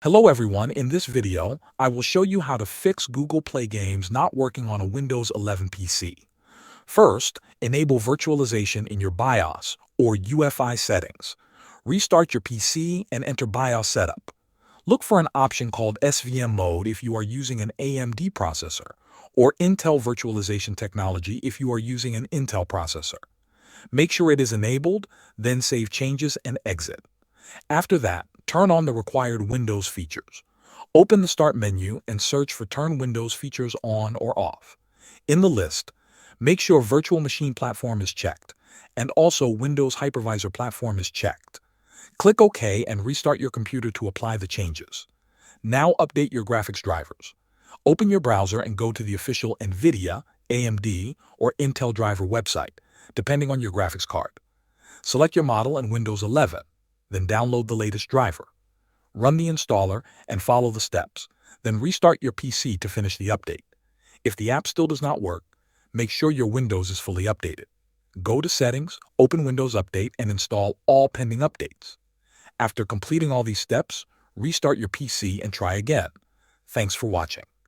Hello everyone, in this video, I will show you how to fix Google Play games not working on a Windows 11 PC. First, enable virtualization in your BIOS or UEFI settings. Restart your PC and enter BIOS setup. Look for an option called SVM mode if you are using an AMD processor, or Intel virtualization technology if you are using an Intel processor. Make sure it is enabled, then save changes and exit. After that, turn on the required Windows features. Open the Start menu and search for Turn Windows features on or off. In the list, make sure Virtual Machine Platform is checked, and also Windows Hypervisor Platform is checked. Click OK and restart your computer to apply the changes. Now update your graphics drivers. Open your browser and go to the official NVIDIA, AMD, or Intel driver website, depending on your graphics card. Select your model and Windows 11. Then download the latest driver. Run the installer and follow the steps. Then restart your PC to finish the update. If the app still does not work, make sure your Windows is fully updated. Go to Settings, open Windows Update, and install all pending updates. After completing all these steps, restart your PC and try again. Thanks for watching.